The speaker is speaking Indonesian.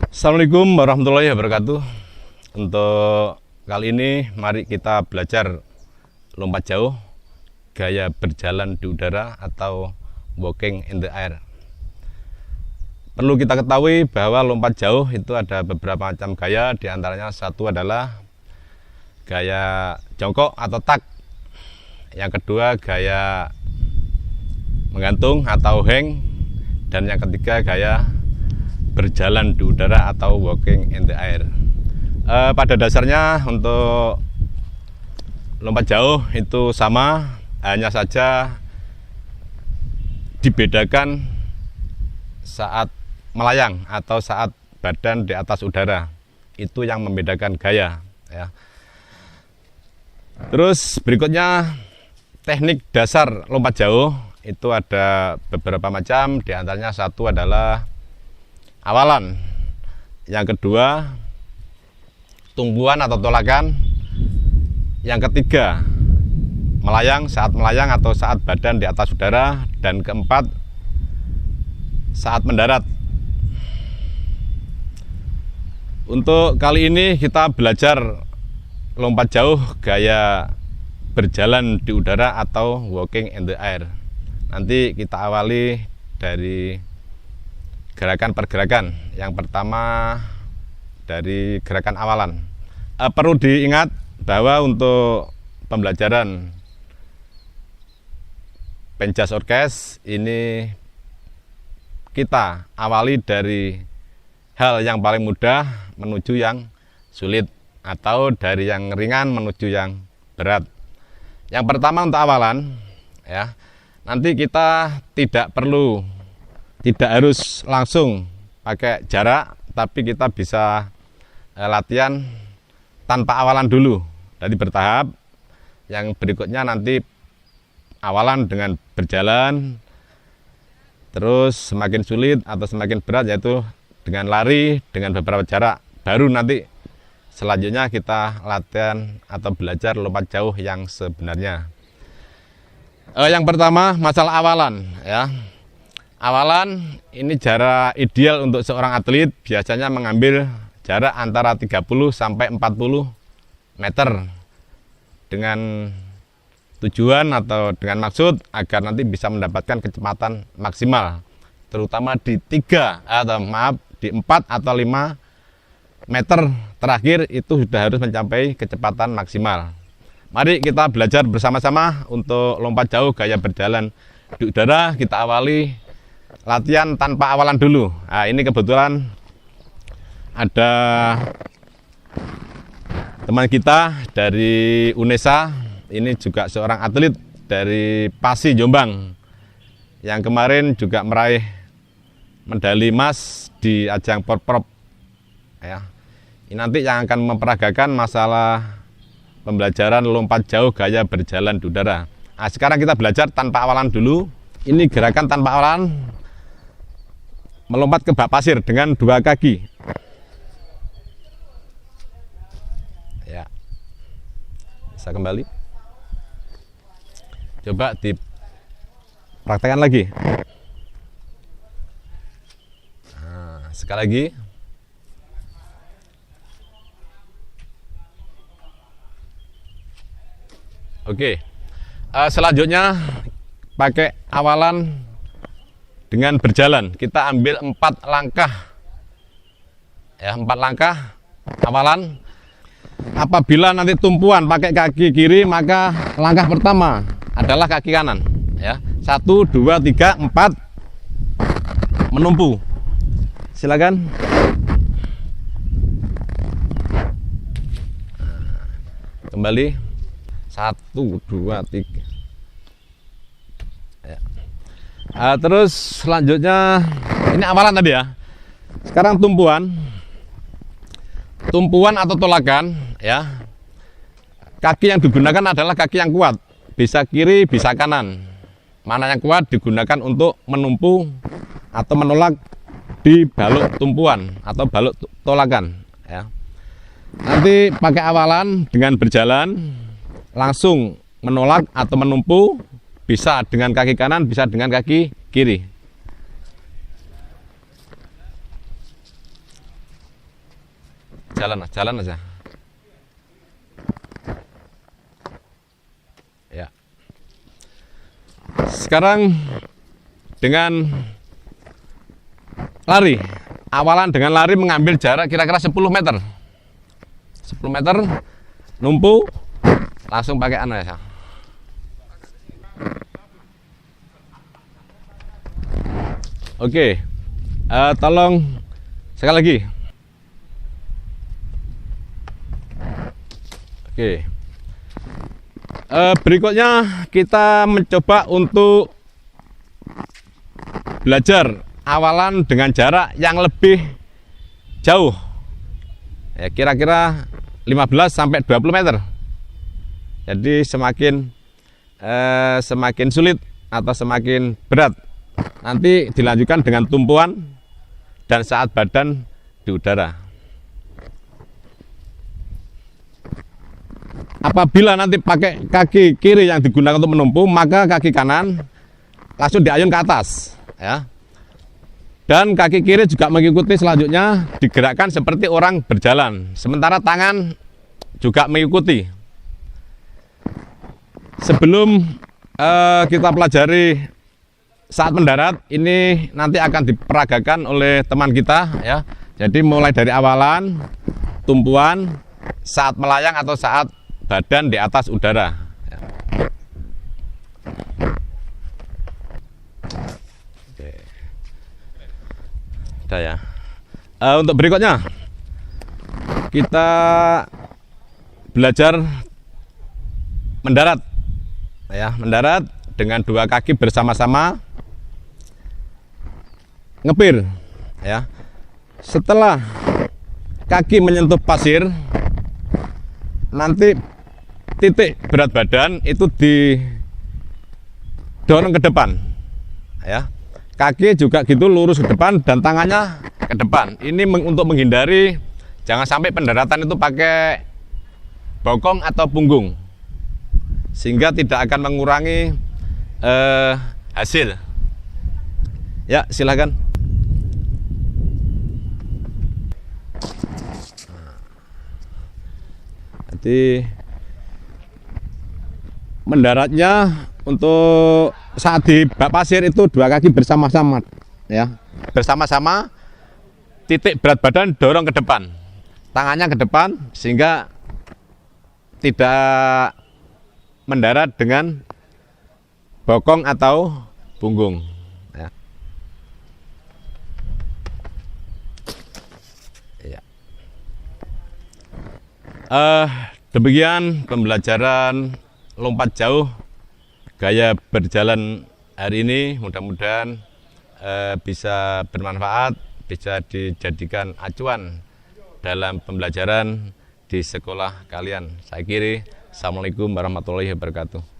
Assalamualaikum warahmatullahi wabarakatuh. Untuk kali ini mari kita belajar lompat jauh, gaya berjalan di udara atau walking in the air. Perlu kita ketahui bahwa lompat jauh itu ada beberapa macam gaya, diantaranya satu adalah gaya jongkok atau tak. Yang kedua gaya menggantung atau hang, dan yang ketiga gaya berjalan di udara atau walking in the air. Pada dasarnya untuk lompat jauh itu sama, hanya saja dibedakan saat melayang atau saat badan di atas udara. Itu yang membedakan gaya, ya. Terus berikutnya teknik dasar lompat jauh itu ada beberapa macam, diantaranya satu adalah awalan, yang kedua tumbuhan atau tolakan, yang ketiga saat melayang atau saat badan di atas udara, dan keempat saat mendarat. Untuk kali ini kita belajar lompat jauh gaya berjalan di udara atau walking in the air. Nanti kita awali dari gerakan per gerakan. Yang pertama dari gerakan awalan. Perlu diingat bahwa untuk pembelajaran penjas orkes ini kita awali dari hal yang paling mudah menuju yang sulit, atau dari yang ringan menuju yang berat. Yang pertama untuk awalan, ya. Nanti kita tidak harus langsung pakai jarak, tapi kita bisa latihan tanpa awalan dulu. Jadi bertahap. Yang berikutnya nanti awalan dengan berjalan, terus semakin sulit atau semakin berat yaitu dengan lari dengan beberapa jarak. Baru nanti selanjutnya kita latihan atau belajar lompat jauh yang sebenarnya. Yang pertama masalah awalan, ya. Awalan ini jarak ideal untuk seorang atlet biasanya mengambil jarak antara 30 sampai 40 meter dengan tujuan atau dengan maksud agar nanti bisa mendapatkan kecepatan maksimal, terutama di 4 atau 5 meter terakhir itu sudah harus mencapai kecepatan maksimal. Mari kita belajar bersama-sama untuk lompat jauh gaya berjalan di udara. Kita awali latihan tanpa awalan dulu. Nah, ini kebetulan ada teman kita dari UNESA, ini juga seorang atlet dari Pasi Jombang yang kemarin juga meraih medali emas di ajang Porprov, ya. Ini nanti yang akan memperagakan masalah pembelajaran lompat jauh gaya berjalan di udara. Nah, sekarang kita belajar tanpa awalan dulu. Ini gerakan tanpa awalan, melompat ke bak pasir dengan 2 kaki. Ya. Bisa kembali. Coba dipraktekkan lagi. Nah, sekali lagi. Oke. Selanjutnya pakai awalan dengan berjalan. Kita ambil 4 langkah. Ya, 4 langkah awalan. Apabila nanti tumpuan pakai kaki kiri, maka langkah pertama adalah kaki kanan, ya. 1 2 3 4 menumpu. Silakan. Kembali. 1 2 3. Ya. Terus selanjutnya ini awalan tadi, ya. Sekarang tumpuan atau tolakan, ya. Kaki yang digunakan adalah kaki yang kuat, bisa kiri bisa kanan. Mana yang kuat digunakan untuk menumpu atau menolak di balok tumpuan atau balok tolakan, ya. Nanti pakai awalan dengan berjalan langsung menolak atau menumpu, bisa dengan kaki kanan, bisa dengan kaki kiri. jalan aja. Ya. Sekarang dengan lari. Awalan dengan lari mengambil jarak kira-kira 10 meter. 10 meter, numpu, langsung pakai anu ya. Oke, tolong sekali lagi. Oke. Berikutnya kita mencoba untuk belajar awalan dengan jarak yang lebih jauh. Ya, kira-kira 15 sampai 20 meter. Jadi semakin sulit atau semakin berat. Nanti dilanjutkan dengan tumpuan dan saat badan di udara. Apabila nanti pakai kaki kiri yang digunakan untuk menumpu, maka kaki kanan langsung diayun ke atas, ya. Dan kaki kiri juga mengikuti, selanjutnya digerakkan seperti orang berjalan. Sementara tangan juga mengikuti. Sebelum kita pelajari saat mendarat, ini nanti akan diperagakan oleh teman kita, ya. Jadi mulai dari awalan, tumpuan, saat melayang atau saat badan di atas udara. Ya. Oke. Udah ya. Untuk berikutnya kita belajar mendarat, ya, mendarat dengan dua kaki bersama-sama ngepir, ya. Setelah kaki menyentuh pasir, nanti titik berat badan itu didorong ke depan, ya. Kaki juga gitu lurus ke depan dan tangannya ke depan. Ini untuk menghindari jangan sampai pendaratan itu pakai bokong atau punggung, sehingga tidak akan mengurangi hasil. Ya, silakan. Nanti mendaratnya untuk saat di bak pasir itu dua kaki bersama-sama, ya, bersama-sama, titik berat badan dorong ke depan, tangannya ke depan sehingga tidak mendarat dengan bokong atau punggung, ya. Ya. Demikian pembelajaran lompat jauh gaya berjalan hari ini. Mudah-mudahan bisa bermanfaat, bisa dijadikan acuan dalam pembelajaran di sekolah kalian. Saya akhiri. Assalamualaikum warahmatullahi wabarakatuh.